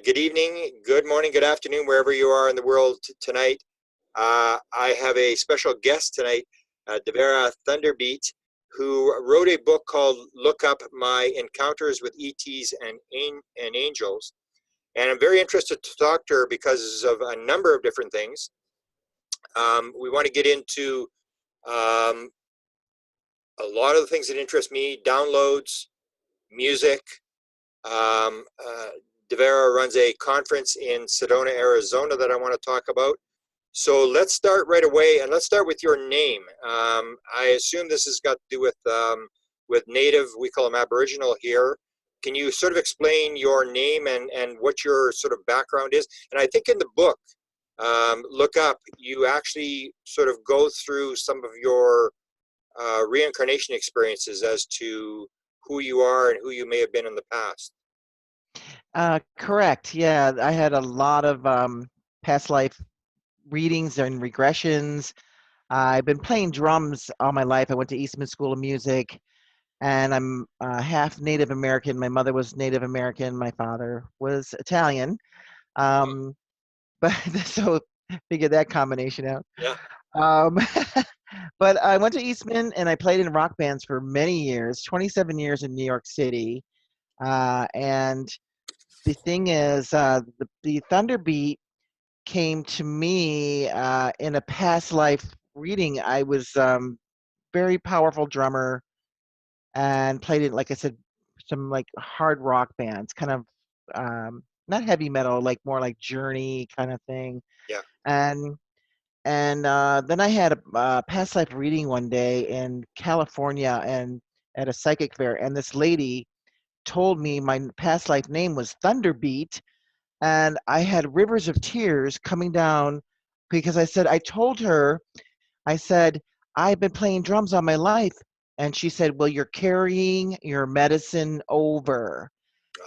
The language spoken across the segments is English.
Good evening, good morning, good afternoon, wherever you are in the world tonight. I have a special guest tonight, Devara ThunderBeat, who wrote a book called Look Up My Encounters with ETs and Angels. And I'm very interested to talk to her because of a number of different things. We want to get into a lot of the things that interest me: downloads, music. Devara runs a conference in Sedona, Arizona that I want to talk about. So let's start right away, and let's start with your name. I assume this has got to do with Native. We call them Aboriginal here. Can you sort of explain your name and what your sort of background is? And I think in the book, Look Up, you actually sort of go through some of your reincarnation experiences as to who you are and who you may have been in the past. Correct. Yeah, I had a lot of past life readings and regressions. I've been playing drums all my life. I went to Eastman School of Music, and I'm half Native American. My mother was Native American. My father was Italian. Um, but so figure that combination out. Yeah. Um, but I went to Eastman and I played in rock bands for many years, 27 years in New York City. And the thing is, the Thunderbeat came to me in a past life reading. I was very powerful drummer and played in, like I said, some like hard rock bands, kind of not heavy metal, like more like Journey kind of thing. Yeah. And then I had a past life reading one day in California and at a psychic fair, and this lady told me my past life name was Thunderbeat, and I had rivers of tears coming down because I told her, I said, I've been playing drums all my life. And she said, well, you're carrying your medicine over.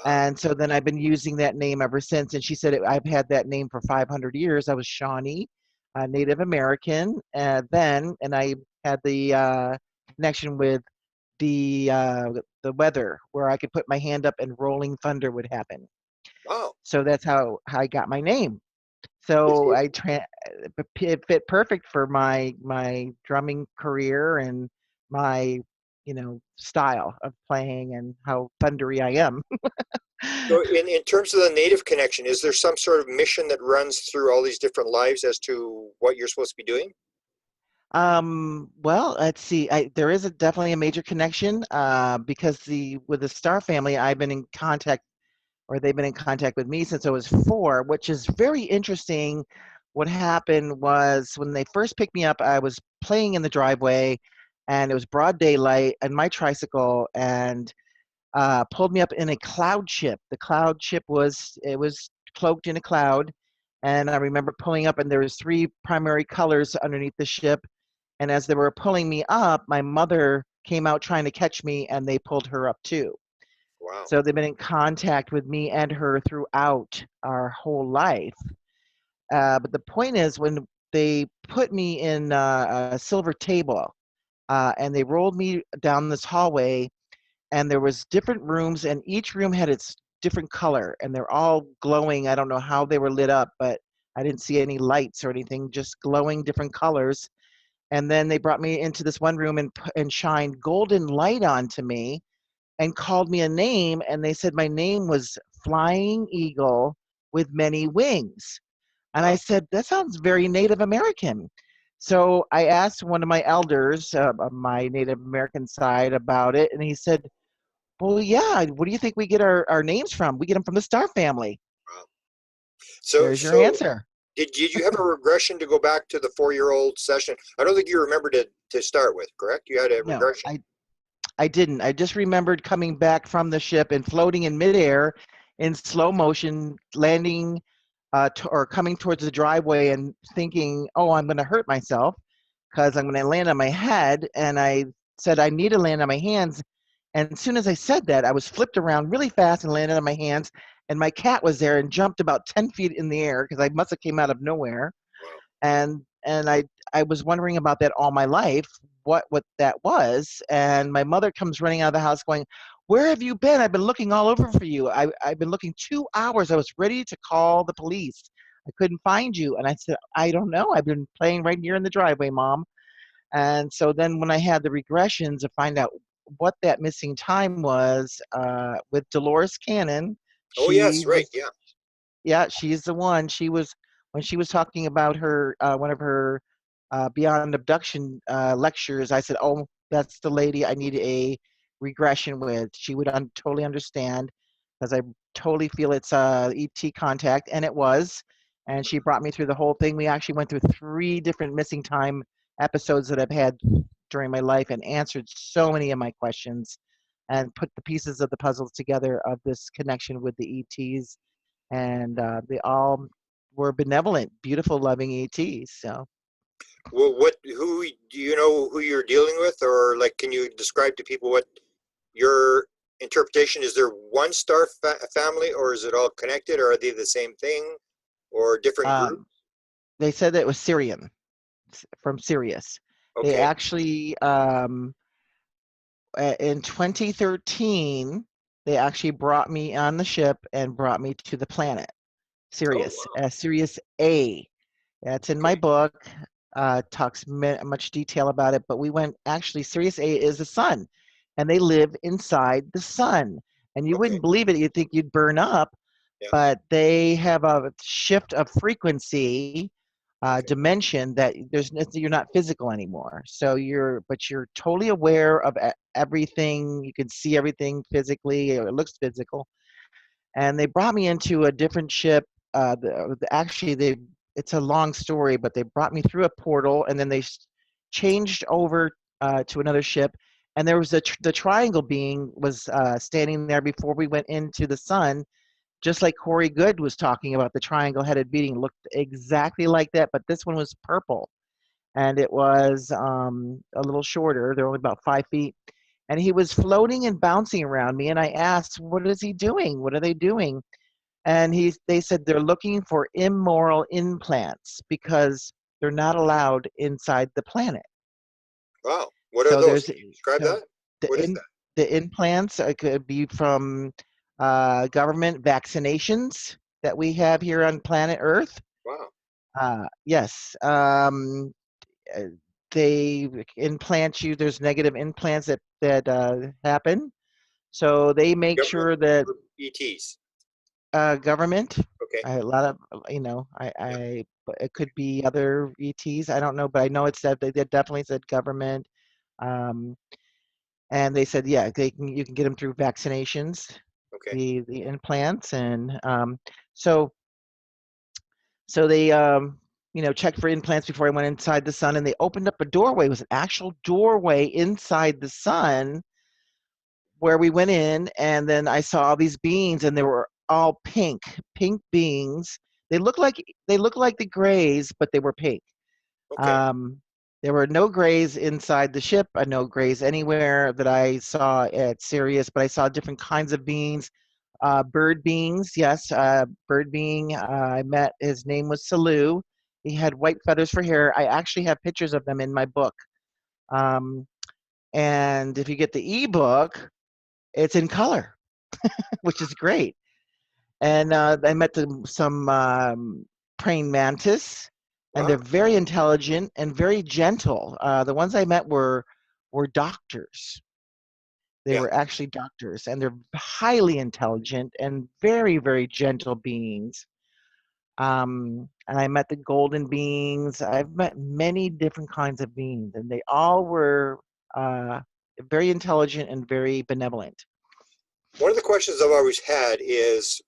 And so then I've been using that name ever since. And she said, I've had that name for 500 years. I was Shawnee, Native American, and I had the connection with the weather where I could put my hand up and rolling thunder would happen. Wow. So that's how I got my name. So it fit perfect for my drumming career and my style of playing and how thundery I am. So in terms of the native connection, is there some sort of mission that runs through all these different lives as to what you're supposed to be doing? Well, let's see. There is definitely a major connection because with the Star family, I've been in contact, or they've been in contact with me since I was 4, which is very interesting. What happened was when they first picked me up, I was playing in the driveway, and it was broad daylight, and my tricycle, and pulled me up in a cloud ship. The cloud ship was cloaked in a cloud, and I remember pulling up, and there was 3 primary colors underneath the ship. And as they were pulling me up, my mother came out trying to catch me, and they pulled her up too. Wow. So they've been in contact with me and her throughout our whole life. But the point is, when they put me in a silver table and they rolled me down this hallway, and there was different rooms, and each room had its different color, and they're all glowing. I don't know how they were lit up, but I didn't see any lights or anything, just glowing different colors. And then they brought me into this one room and shined golden light onto me and called me a name, and they said my name was Flying Eagle with Many Wings. And I Wow. said, that sounds very Native American. So I asked one of my elders on my Native American side about it, and he said, well, yeah, what do you think we get our names from? We get them from the Star family. Wow. So There's your so answer. did you have a regression to go back to the 4-year-old session? I don't think you remembered it to start with, correct? You had a No, regression. I didn't. I just remembered coming back from the ship and floating in midair in slow motion, landing or coming towards the driveway and thinking, oh, I'm going to hurt myself because I'm going to land on my head. And I said, I need to land on my hands. And as soon as I said that, I was flipped around really fast and landed on my hands. And my cat was there and jumped about 10 feet in the air because I must have came out of nowhere. Wow. And I was wondering about that all my life, what that was. And my mother comes running out of the house going, where have you been? I've been looking all over for you. I've been looking 2 hours. I was ready to call the police. I couldn't find you. And I said, I don't know. I've been playing right here in the driveway, Mom. And so then when I had the regressions to find out what that missing time was with Dolores Cannon, Oh, she yes, right. was, Yeah. yeah, she's the one. She was, when she was talking about her, one of her Beyond Abduction lectures, I said, oh, that's the lady I need a regression with. She would totally understand because I totally feel it's ET contact, and it was. And she brought me through the whole thing. We actually went through 3 different missing time episodes that I've had during my life and answered so many of my questions and put the pieces of the puzzles together of this connection with the ETs. And they all were benevolent, beautiful, loving ETs. So Well, who do you know who you're dealing with, or like, can you describe to people what your interpretation is? There one star family, or is it all connected, or are they the same thing, or different group? um, they said that it was Syrian from Sirius. They Okay. actually, in 2013, they actually brought me on the ship and brought me to the planet Oh, Sirius, wow. Sirius A. That's in my Okay. book. Talks much detail about it, but we went actually. Sirius A is the sun, and they live inside the sun. And you Okay. wouldn't believe it. You'd think you'd burn up, Yeah. but they have a shift of frequency, Okay. dimension that you're not physical anymore. So you're totally aware of everything. You can see everything physically, or it looks physical. And they brought me into a different ship. Actually, it's a long story, but they brought me through a portal, and then they changed over to another ship. And there was the triangle being was standing there before we went into the sun, just like Corey Good was talking about. The triangle-headed being looked exactly like that, but this one was purple, and it was a little shorter. They're only about 5 feet, and he was floating and bouncing around me. And I asked, "What is he doing? What are they doing?" And they said they're looking for immoral implants because they're not allowed inside the planet. Wow. What are So those? there's Can you describe so that? the What is in that? the implants could be from government vaccinations that we have here on planet Earth. Wow. Yes, uh, they implant you. There's negative implants that happen. So they make Government sure that or ETs? government. Okay. A lot of, Yeah. but it could be other ETs. I don't know, but I know it said they definitely said government. Um, and they said, yeah, you can get them through vaccinations, Okay. the implants, and so so they checked for implants before I went inside the sun, and they opened up a doorway. It was an actual doorway inside the sun where we went in, and then I saw all these beings, and they were all pink beings. They look like they look like the grays, but they were pink. Okay. Um, there were no grays inside the ship, no grays anywhere that I saw at Sirius, but I saw different kinds of beings. Bird beings, yes, bird being. I met, his name was Salu. He had white feathers for hair. I actually have pictures of them in my book. Um, and if you get the ebook, it's in color, which is great. And I met some praying mantis, and they're Wow. very intelligent and very gentle. The ones I met were doctors. They Yeah. were actually doctors, and they're highly intelligent and very, very gentle beings. And I met the golden beings. I've met many different kinds of beings, and they all were uh, very intelligent and very benevolent. One of the questions I've always had is,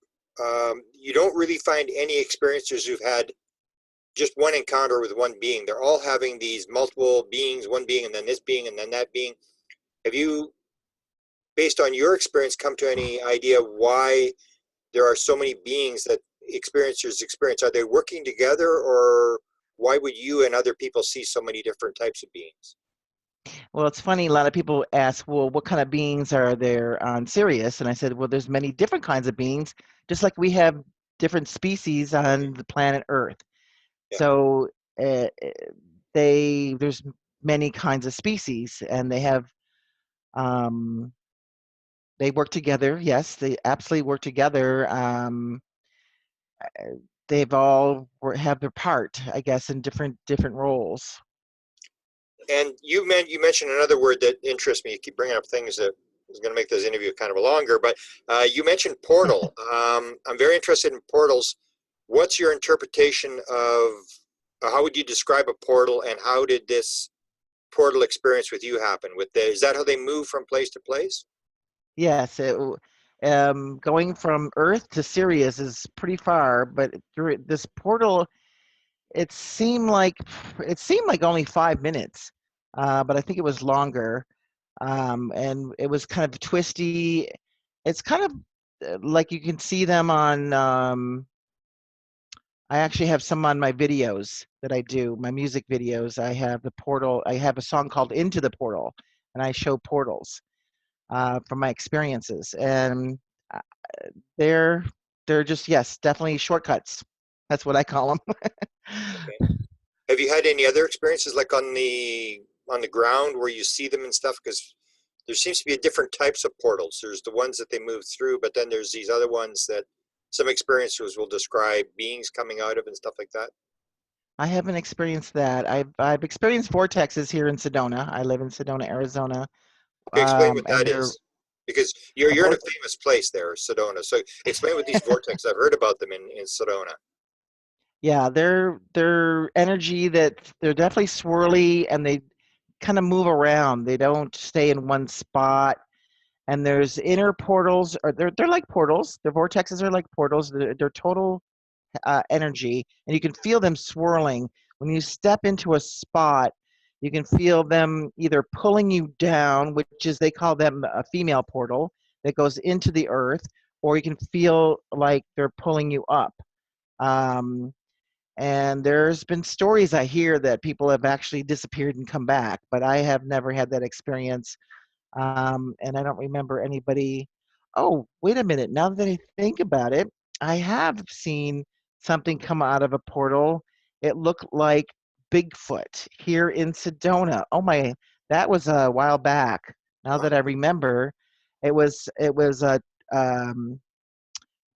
you don't really find any experiencers who've had just one encounter with one being. They're all having these multiple beings, one being, and then this being, and then that being. Have you, based on your experience, come to any idea why there are so many beings that experiencers experience? Are they working together, or why would you and other people see so many different types of beings? Well, it's funny. A lot of people ask, "Well, what kind of beings are there on Sirius?" And I said, "Well, there's many different kinds of beings, just like we have different species on the planet Earth. Yeah. So uh, there's many kinds of species, and they have um, They work together. Yes, they absolutely work together. They've all have their part, I guess, in different roles. And you mentioned another word that interests me. You keep bringing up things that is going to make this interview kind of longer, but you mentioned portal. I'm very interested in portals. What's your interpretation of how would you describe a portal, and how did this portal experience with you happen? Is that how they move from place to place? Yes, going from Earth to Sirius is pretty far, but through this portal, it seemed like it seemed like only 5 minutes, but I think it was longer, and it was kind of twisty. It's kind of like you can see them on. I actually have some on my videos that I do, my music videos. I have the portal. I have a song called "Into the Portal," and I show portals from my experiences, and uh, they're they're just yes, definitely shortcuts. That's what I call them. Okay. Have you had any other experiences like on the ground where you see them and stuff? Because there seems to be different types of portals. There's the ones that they move through, but then there's these other ones that some experiencers will describe beings coming out of and stuff like that. I haven't experienced that. I've experienced vortexes here in Sedona. I live in Sedona, Arizona, Okay, explain what and that they're is. Because a you're in a vort. famous place there, Sedona. So explain what these vortex. I've heard about them in Sedona. Yeah, they're energy that they're definitely swirly and they kind of move around. They don't stay in one spot. And there's inner portals, or they're like portals. The vortexes are like portals. They're total energy, and you can feel them swirling. When you step into a spot, you can feel them either pulling you down, which is they call them a female portal that goes into the earth, or you can feel like they're pulling you up. Um, and there's been stories I hear that people have actually disappeared and come back, but I have never had that experience. And I don't remember anybody. Oh, wait a minute. Now that I think about it, I have seen something come out of a portal. It looked like Bigfoot here in Sedona. Oh my, that was a while back. Now that I Wow. remember, it was a um,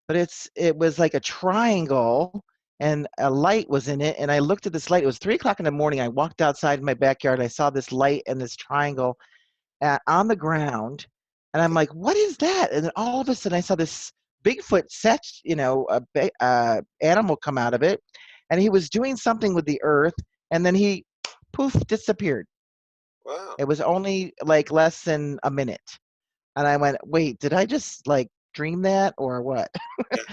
but it was like a triangle and a light was in it. And I looked at this light. It was 3 o'clock in the morning. I walked outside my backyard. I saw this light and this triangle on the ground, and I'm Okay. like, "What is that?" And then all of a sudden, I saw this Bigfoot set, animal come out of it, and he was doing something with the earth, and then he, poof, disappeared. Wow. It was only like less than a minute, and I went, "Wait, did I just like dream that or what?" Yeah.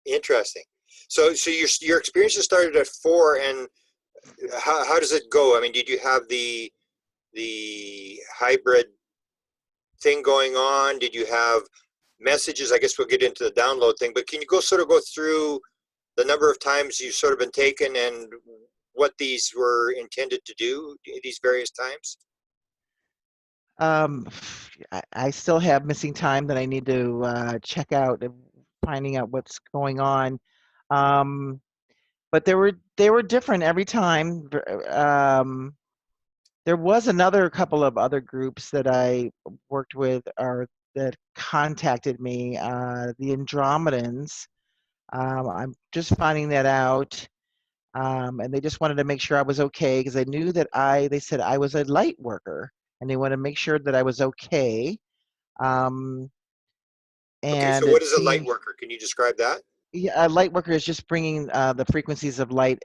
Interesting. So your experiences started at 4, and how does it go? I mean, did you have the hybrid thing going on? Did you have messages? I guess we'll get into the download thing, but can you go through the number of times you've sort of been taken and what these were intended to do these various times? Um, I still have missing time that I need to check out, finding out what's going on. Um, but they were different every time. There was another couple of other groups that I worked with or that contacted me. The Andromedans. I'm just finding that out, and they just wanted to make sure I was okay because they knew that they said I was a light worker, and they wanted to make sure that I was okay. Um, Okay, so and what it is a light seems worker? Can you describe that? yeah, a light worker is just bringing the frequencies of light,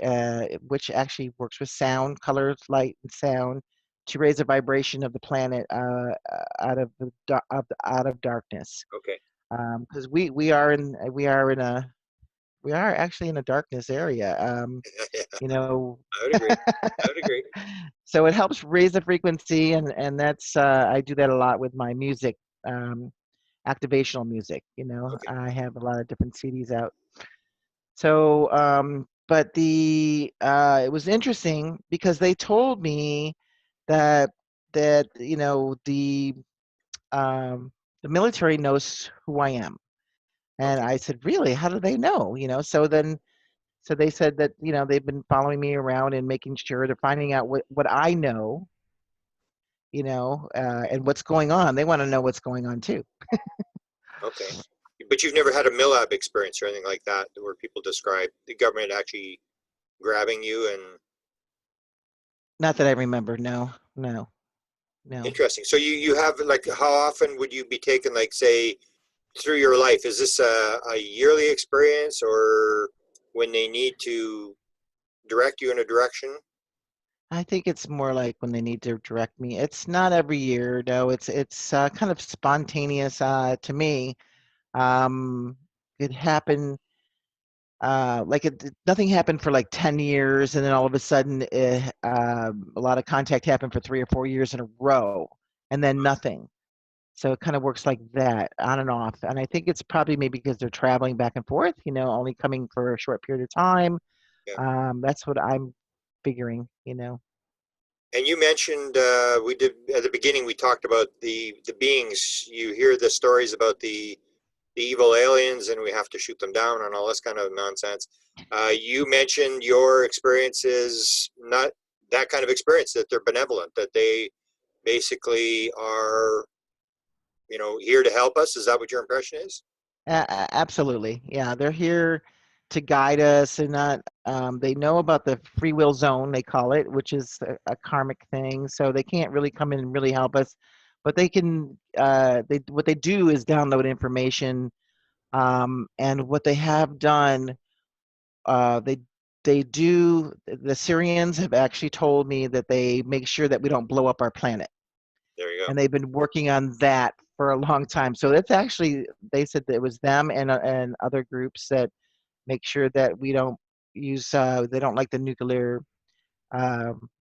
which actually works with sound, colors, light, and sound, to raise the vibration of the planet out of out of darkness. Okay. Because we are actually in a darkness area. Yeah, You know, I would agree. I would agree. so it helps raise the frequency, and that's I do that a lot with my music, um, activational music. You know, Okay. I have a lot of different CDs out. So, but it was interesting because they told me that um, the military knows who I am, and Okay. I said, really? How do they know? So they said that they've been following me around and making sure they're finding out what I know, and what's going on. They want to know what's going on too. Okay. But you've never had a MILAB experience or anything like that where people describe the government actually grabbing you and Not that I remember. No, no, no. interesting. So you have like how often would you be taken like say through your life? Is this a yearly experience or when they need to direct you in a direction? I think it's more like when they need to direct me. It's not every year, no. It's kind of spontaneous to me. Um, it happened nothing happened for like 10 years, and then all of a sudden a lot of contact happened for 3 or 4 years in a row, and then nothing. So it kind of works like that, on and off. And I think it's probably maybe because they're traveling back and forth, only coming for a short period of time. Yeah. That's what I'm figuring. And you mentioned we did at the beginning. We talked about the beings. You hear the stories about the evil aliens, and we have to shoot them down and all this kind of nonsense. You mentioned your experiences, not that kind of experience. That they're benevolent. That they basically are, here to help us. Is that what your impression is? Absolutely. Yeah, they're here to guide us and not they know about the free will zone, they call it, which is a karmic thing. So they can't really come in and really help us, but they can they what they do is download information, and what they have done, uh they they do the Syrians have actually told me that they make sure that we don't blow up our planet, There you go. and they've been working on that for a long time. So that's actually, they said that it was them and other groups that make sure that we don't use. They don't like the nuclear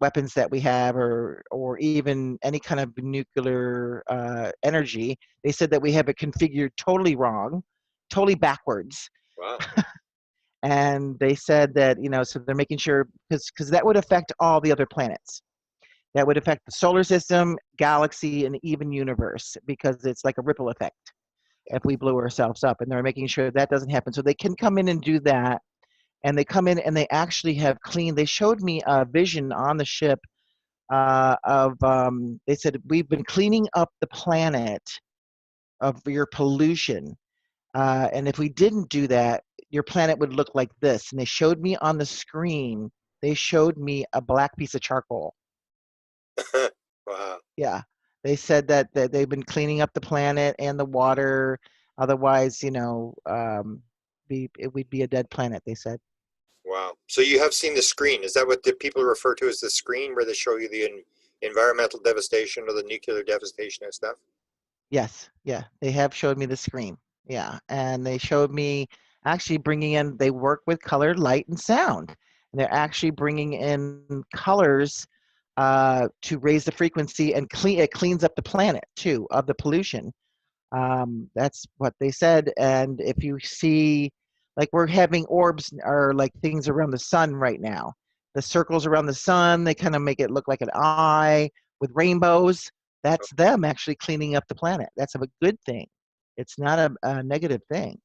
weapons that we have, or even any kind of nuclear energy. They said that we have it configured totally wrong, totally backwards. Wow. And they said that, so they're making sure, because that would affect all the other planets. That would affect the solar system, galaxy, and even universe, because it's like a ripple effect Yeah. if we blew ourselves up. And they're making sure that doesn't happen. So they can come in and do that. And they come in and they actually have cleaned. They showed me a vision on the ship they said, we've been cleaning up the planet of your pollution. And if we didn't do that, your planet would look like this. And they showed me on the screen, they showed me a black piece of charcoal. Wow. Yeah. They said that they've been cleaning up the planet and the water. Otherwise, we'd be a dead planet, they said. Wow. So you have seen the screen. Is that what the people refer to as the screen, where they show you the environmental devastation or the nuclear devastation and stuff? Yes, yeah, they have showed me the screen. Yeah, and they showed me actually bringing in, they work with color, light, and sound. And they're actually bringing in colors to raise the frequency and it cleans up the planet too of the pollution. That's what they said. And if you see, like we're having orbs or like things around the sun right now, the circles around the sun, they kind of make it look like an eye with rainbows. That's them actually cleaning up the planet. That's a good thing. It's not a negative thing.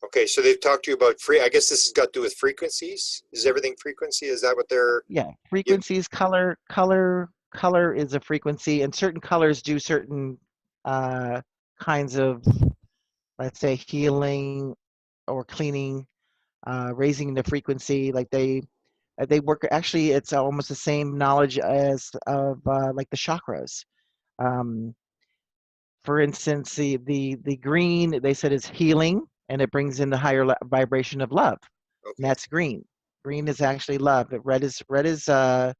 Okay, so they've talked to you about I guess this has got to do with frequencies. Is everything frequency? Is that what they're? Yeah, You, frequencies, color is a frequency, and certain colors do certain uh, kinds of, let's say, healing or cleaning, raising the frequency. Like they work. Actually, it's almost the same knowledge as of like the chakras. Um, for instance, the green, they said, is healing, and it brings in the higher vibration of love. And okay. that's green. Green is actually love. But red is fire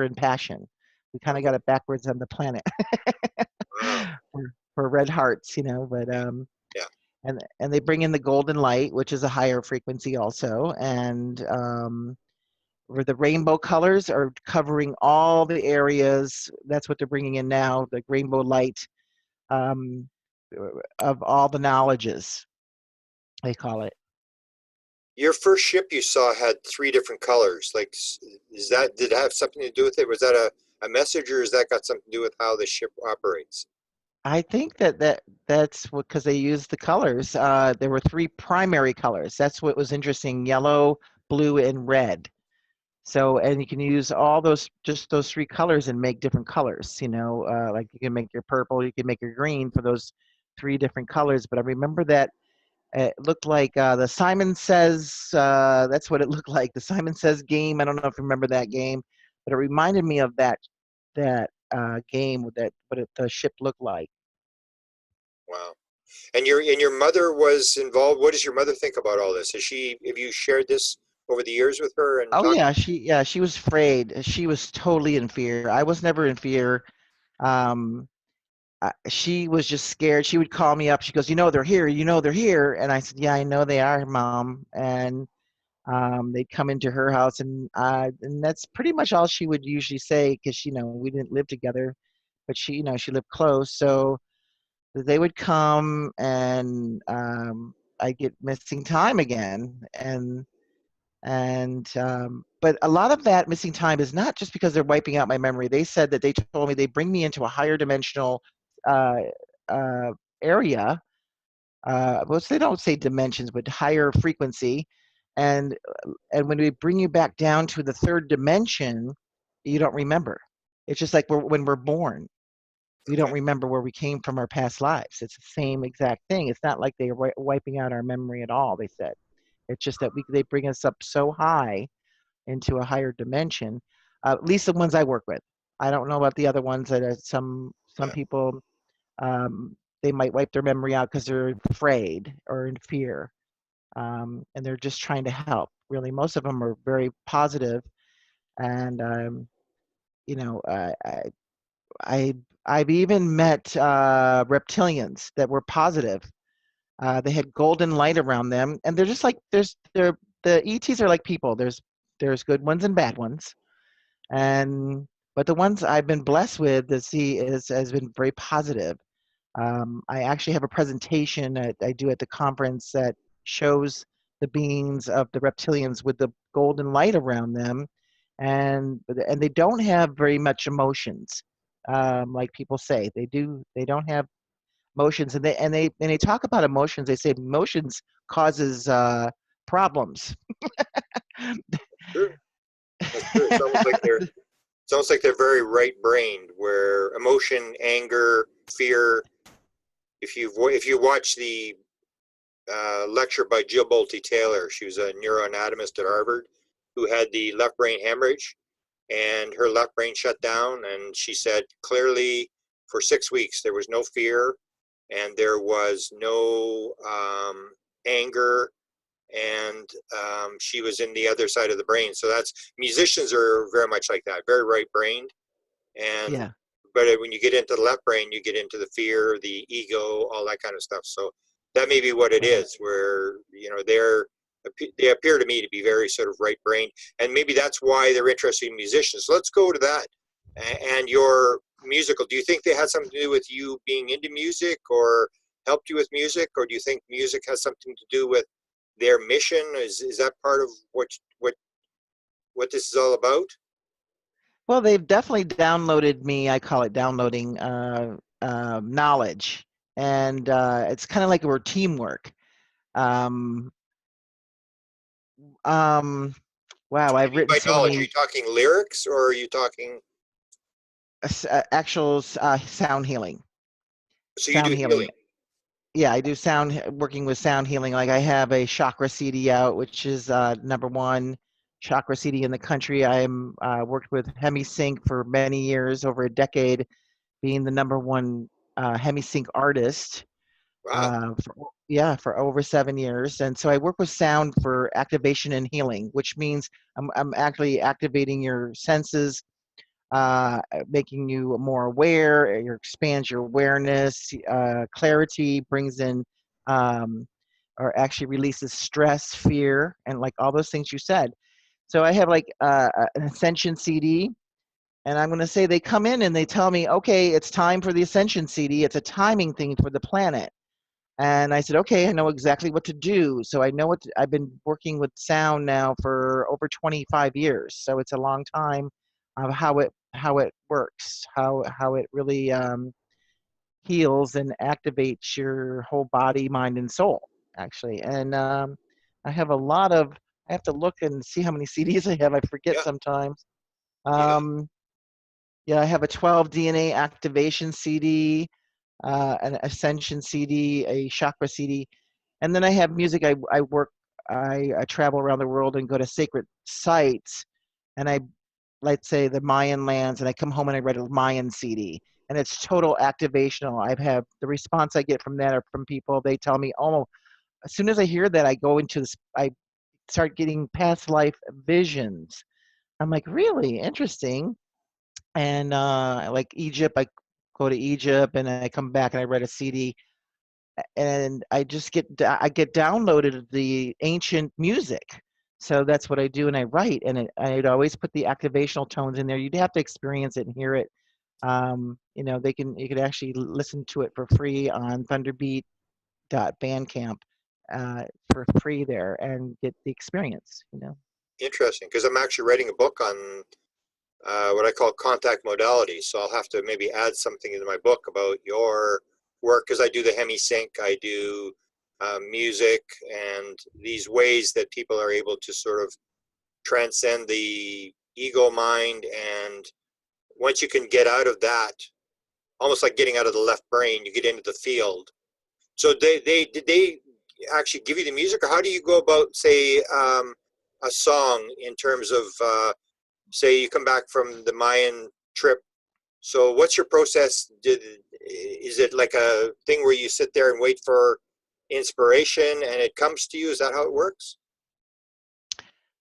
and passion. We kind of Okay. got it backwards on the planet Wow. for red hearts, but Yeah. Yeah. and they bring in the golden light, which is a higher frequency also, and where the rainbow colors are covering all the areas. That's what they're bringing in now, the rainbow light, um, of all the knowledges, they call it. Your first ship you saw had three different colors. Like, is that did it have something to do with it? Was that a message, or has that got something to do with how the ship operates? I think that's what, because they used the colors. There were three primary colors. That's what was interesting: yellow, blue, and red. So, and you can use all those, just those three colors and make different colors, like you can make your purple, you can make your green for those three different colors. But I remember that it looked like the Simon Says, that's what it looked like, the Simon Says game. I don't know if you remember that game, but it reminded me of that game with that, the ship looked like. Wow. And your mother was involved. What does your mother think about all this? Have you shared this over the years with her and Oh talked? yeah, she was afraid. She was totally in fear. I was never in fear. Um, she was just scared. She would call me up. She goes, they're here. They're here. And I said, yeah, I know they are, Mom. And they'd come into her house, and that's pretty much all she would usually say, because we didn't live together, but she lived close. So they would come, and I get missing time again, but a lot of that missing time is not just because they're wiping out my memory. They said that they told me they bring me into a higher dimensional uh, uh, area. Well, they don't say dimensions, but higher frequency, and and when we bring you back down to the third dimension, you don't remember. It's just like when we're born, we don't Okay. remember where we came from, our past lives. It's the same exact thing. It's not like they're wiping out our memory at all. They said it's just that they bring us up so high into a higher dimension. At least the ones I work with. I don't know about the other ones that are some Yeah. people. They might wipe their memory out because they're afraid or in fear, and they're just trying to help. Really, most of them are very positive, and you know, I I've even met reptilians that were positive. They had golden light around them, and they're just like the ETs are like people. There's good ones and bad ones, and but the ones I've been blessed with to see is has been very positive. I actually have a presentation that I do at the conference that shows the beings of the reptilians with the golden light around them, and they don't have very much emotions, like people say. They don't have emotions, and they talk about emotions. They say emotions causes problems. True. That's true. It's almost like they're very right-brained, where emotion, anger, fear. If you watch the lecture by Jill Bolte Taylor, she was a neuroanatomist at Harvard who had the left brain hemorrhage, and her left brain shut down. And she said clearly, for 6 weeks there was no fear, and there was no anger, and she was in the other side of the brain. So that's musicians are very much like that, very right-brained, and Yeah. but when you get into the left brain, you get into the fear, the ego, all that kind of stuff. So that may be what it Right. is, where they appear to me to be very sort of right-brained, and maybe that's why they're interested in musicians. So let's go to that. And your musical. Do you think they had something to do with you being into music, or helped you with music, or do you think music has something to do with their mission? Is that part of what this is all about? Well, they've definitely downloaded me. I call it downloading knowledge, and it's kind of like we're teamwork. Um, um, wow, What do you I've mean written by so knowledge? Are you many talking lyrics, or are you talking? actual sound healing. So you Sound do healing. healing. Yeah, I do working with sound healing. Like I have a chakra CD out, which is number one chakra CD in the country. I'm worked with Hemi Sync for many years, over a decade, being the number one Hemi Sync artist. Wow. For over 7 years. And so I work with sound for activation and healing, which means I'm actually activating your senses, making you more aware. It expands your awareness. Clarity brings in, um, or actually releases stress, fear, and like all those things you said. So I have like an Ascension CD, and I'm going to say they come in and they tell me, okay, it's time for the Ascension CD. It's a timing thing for the planet. And I said, okay, I know exactly what to do. So I know I've been working with sound now for over 25 years. So it's a long time of how it works, how it really heals and activates your whole body, mind, and soul, actually. And I have a lot of I have to look and see how many CDs I have. I forget Yeah, sometimes. yeah. Um, yeah, I have a 12 DNA activation CD, an Ascension CD, a Chakra CD, and then I have music. I travel around the world and go to sacred sites, and I, let's say, the Mayan lands, and I come home and I write a Mayan CD, and it's total activational. I have the response I get from that are from people. They tell me, oh, as soon as I hear that, I go into this. I start getting past life visions. I'm like, really interesting. And like Egypt, I go to Egypt and I come back and I write a CD, and I get downloaded the ancient music. So that's what I do, and I write, and I'd always put the activational tones in there. You'd have to experience it and hear it. You could actually listen to it for free on ThunderBeat.bandcamp, for free there, and get the experience. Interesting, because I'm actually writing a book on what I call contact modalities. So I'll have to maybe add something into my book about your work, because I do the hemi sync, I do music, and these ways that people are able to sort of transcend the ego mind. And once you can get out of that, almost like getting out of the left brain, you get into the field. So they did they actually give you the music, or how do you go about, say, a song in terms of, say you come back from the Mayan trip? So what's your process? Is it like a thing where you sit there and wait for inspiration and it comes to you? Is that how it works?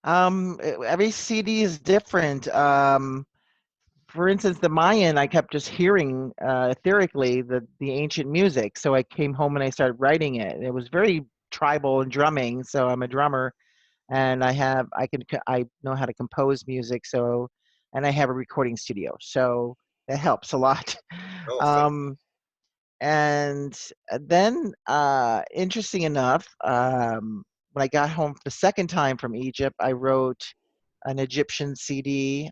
Every CD is different. For instance, the Mayan, I kept just hearing etherically the ancient music. So I came home and I started writing it. It was very tribal and drumming. So I'm a drummer, and I know how to compose music. So, and I have a recording studio. So that helps a lot. Oh, Um, and then, interesting enough, when I got home the second time from Egypt, I wrote an Egyptian CD,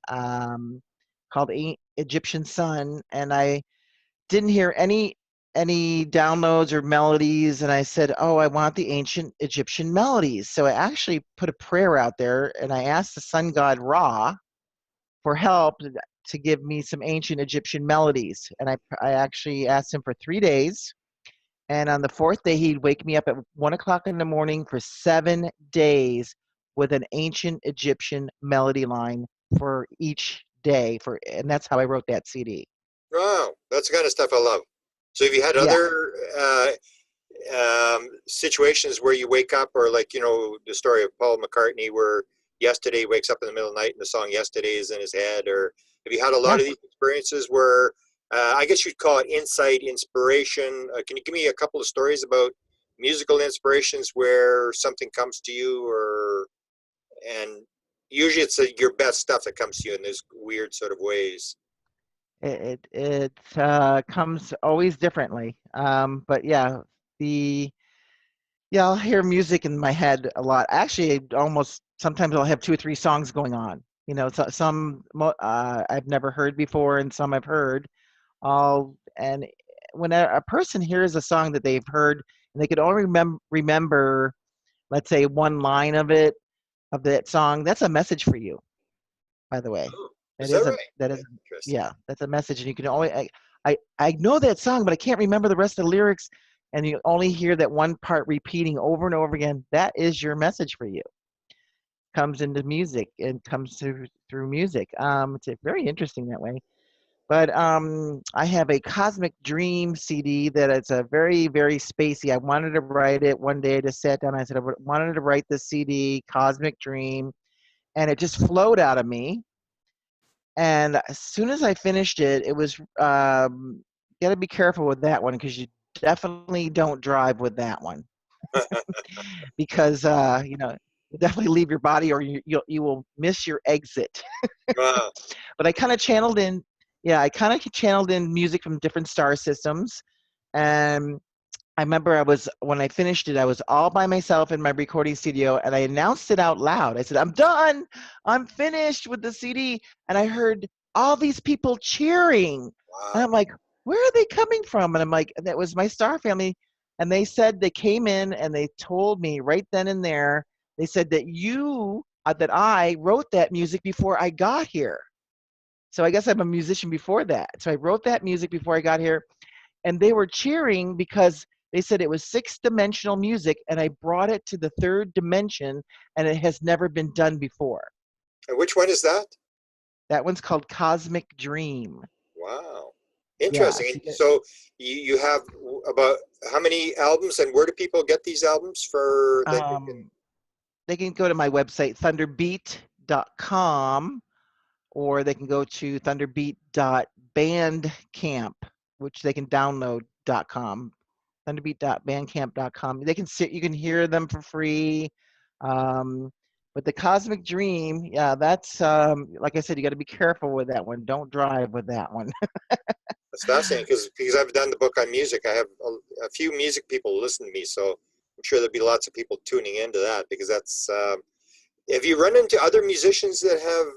called Egyptian Sun, and I didn't hear any downloads or melodies, and I said, "Oh, I want the ancient Egyptian melodies." So I actually put a prayer out there, and I asked the sun god Ra for help to give me some ancient Egyptian melodies, and I actually asked him for 3 days. And on the fourth day, he'd wake me up at 1 o'clock in the morning for 7 days with an ancient Egyptian melody line for each day. And that's how I wrote that CD. wow, that's the kind of stuff I love. So have you had Yeah, other situations where you wake up, or like, the story of Paul McCartney, where yesterday wakes up in the middle of the night and the song yesterday is in his head? Or have you had a lot yeah. of these experiences where, I guess you'd call it insight, inspiration? Can you give me a couple of stories about musical inspirations where something comes to you, and usually it's your best stuff that comes to you in those weird sort of ways? It comes always differently. But yeah, the yeah, I'll hear music in my head a lot. Actually, almost sometimes I'll have two or three songs going on. Some I've never heard before, and some I've heard. And when a person hears a song that they've heard and they could only remember, let's say, one line of that song, that's a message for you, by the way. Oh, is That that is a right? that is Interesting. Yeah, that's a message, and you can only I know that song, but I can't remember the rest of the lyrics, and you only hear that one part repeating over and over again. That is your message for you. Comes into music and comes through music. It's very interesting that way. But I have a Cosmic Dream CD that it's a very, very spacey. I wanted to write it one day. I just sat down. I said, wanted to write this CD, Cosmic Dream, and it just flowed out of me. And as soon as I finished it, it was, got to be careful with that one because you definitely don't drive with that one because, you definitely leave your body or you will miss your exit. Wow. But I kind of channeled in, yeah, I kind of channeled in music from different star systems. And I remember when I finished it, I was all by myself in my recording studio and I announced it out loud. I said, I'm done. I'm finished with the CD. And I heard all these people cheering. And Wow. I'm like, where are they coming from? And I'm like, that was my star family. And they said they came in and they told me right then and there They said that that I wrote that music before I got here. So I guess I'm a musician before that. So I wrote that music before I got here, and they were cheering because they said it was six-dimensional music, and I brought it to the third dimension, and it has never been done before. And which one is that? That one's called Cosmic Dream. Wow. Yeah. Interesting. So, And so you have about how many albums, and where do people get these albums for that they can? um, they can go to my website, thunderbeat.com, or they can go to thunderbeat.bandcamp, which they can download.com. Thunderbeat.bandcamp.com. They can sit, you can hear them for free. Um, but the Cosmic Dream, yeah, that's like I said, you got to be careful with that one. Don't drive with that one. That's fascinating because I've done the book on music. I have a few music people listen to me, so I'm sure there'll be lots of people tuning into that because that's. Have you run into other musicians that have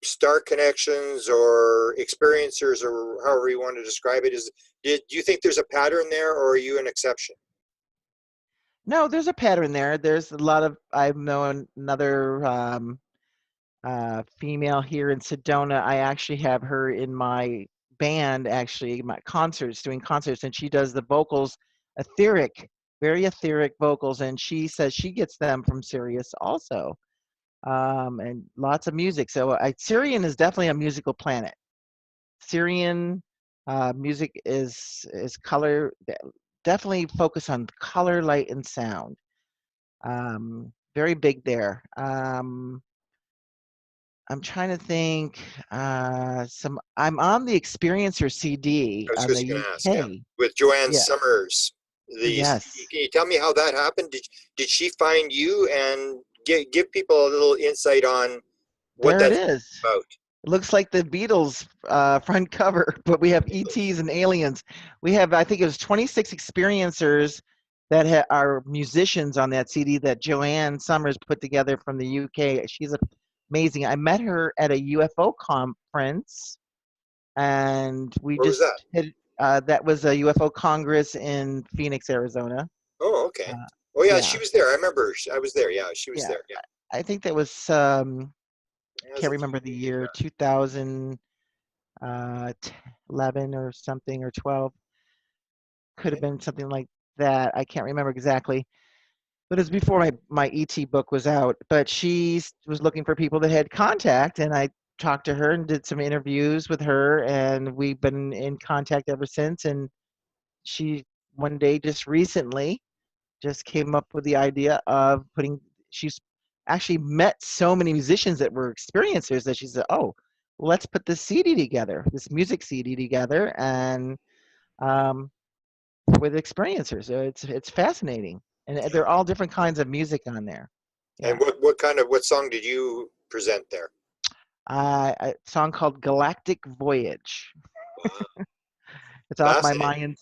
star connections or experiencers or however you want to describe it? Do you think there's a pattern there, or are you an exception? No, there's a pattern there. There's a lot of, I've known another female here in Sedona. I actually have her in my band, actually, my concerts, doing concerts, and she does the vocals, etheric, very etheric vocals, and she says she gets them from Sirius also, and lots of music. So Sirian is definitely a musical planet. Syrian music is color, definitely focus on color, light, and sound. Very big there. I'm trying to think. I'm on the Experiencer CD I was on the just going to ask, yeah, UK. with Joanne Yeah. Summers. Yes. Can you tell me how that happened? Did she find you and give people a little insight on what There it that's is. about? It looks like the Beatles front cover, but we have ETs and aliens. We have, I think it was 26 experiencers that are musicians on that CD that Joanne Summers put together from the UK. She's amazing. I met her at a UFO conference, and we Where was just that? hit, that was a UFO Congress in Phoenix, Arizona. Oh, okay. Uh, Oh, yeah, she yeah, was there. I remember. I was there. Yeah, she was yeah. there. Yeah, I think that was, that was can't a few remember the years year, back. 2011 or something, or 12. Could have Okay. been something like that. I can't remember exactly. But it was before my ET book was out. But she was looking for people that had contact, and I talked to her and did some interviews with her, and we've been in contact ever since. And she one day just recently just came up with the idea of she's actually met so many musicians that were experiencers that she said, oh, let's put this CD together, this music CD together, and um, with experiencers. So it's fascinating, and they're all different kinds of music on there. And Yeah, what song did you present there? a song called Galactic Voyage. Wow, It's off my fascinating.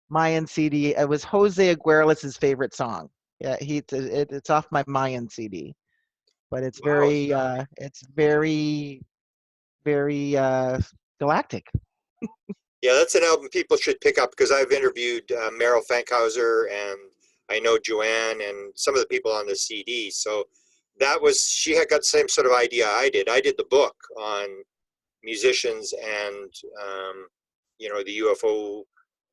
Mayan CD. It was Jose Aguirrel's favorite song. Yeah, it's off my Mayan CD, but Wow. it's very galactic. Yeah, that's an album people should pick up because I've interviewed Meryl Fankhauser and I know Joanne and some of the people on the CD. So she had got the same sort of idea I did. I did the book on musicians and the UFO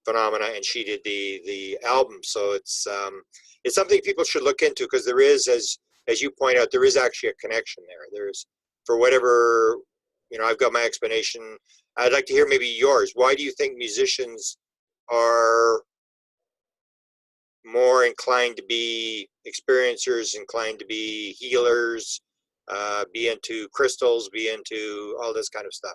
phenomena, and she did the album. So it's something people should look into because there is, as you point out, there is actually a connection there. There's for whatever I've got my explanation. I'd like to hear maybe yours. Why do you think musicians are more inclined to be experiencers, inclined to be healers, be into crystals, be into all this kind of stuff?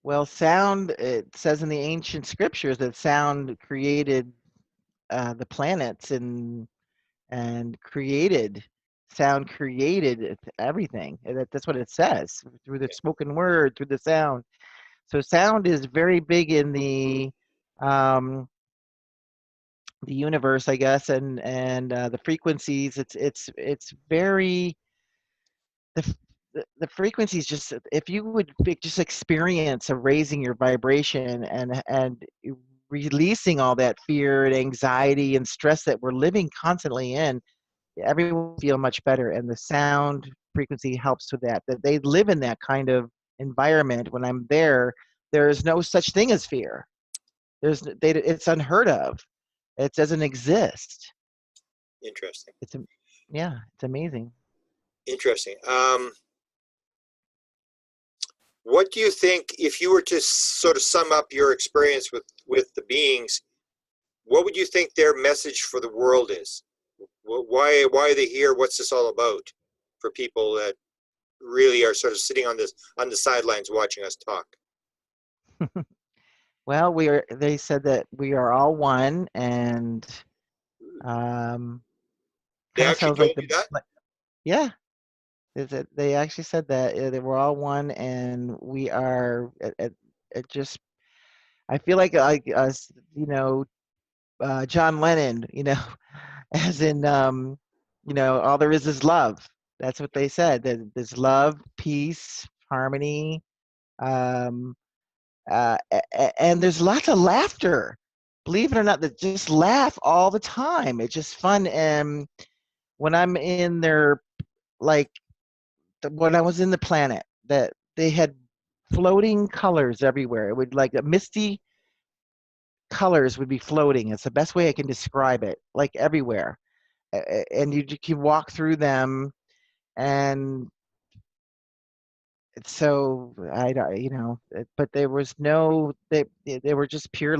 Well, sound, it says in the ancient scriptures that sound created the planets and created sound created everything. That's what it says through the spoken word, through the sound. So sound is very big in um, the universe, I guess, and the frequencies. It's very the f- the frequencies. Just if you would just experience a raising your vibration and releasing all that fear and anxiety and stress that we're living constantly in, everyone feel much better. And the sound frequency helps with that. That they live in that kind of environment. When I'm there, there is no such thing as fear. It's unheard of. It doesn't exist. Interesting. Yeah, it's amazing. Interesting. What do you think, if you were to sort of sum up your experience with the beings, what would you think their message for the world is? Why are they here? What's this all about for people that really are sort of sitting on the sidelines watching us talk? Well, they said that we are all one, and um, They kind of actually sounds like told you that? yeah. They actually said that, that we're all one, and we are. It just, I feel like us, John Lennon, as in, all there is love. That's what they said. That there's love, peace, harmony, um, and there's lots of laughter. Believe it or not, they just laugh all the time. It's just fun. And when I'm in there, like when I was in the planet, that they had floating colors everywhere. It would like misty colors would be floating. It's the best way I can describe it. Like everywhere, and you can walk through them, and so I, but there was no they were just pure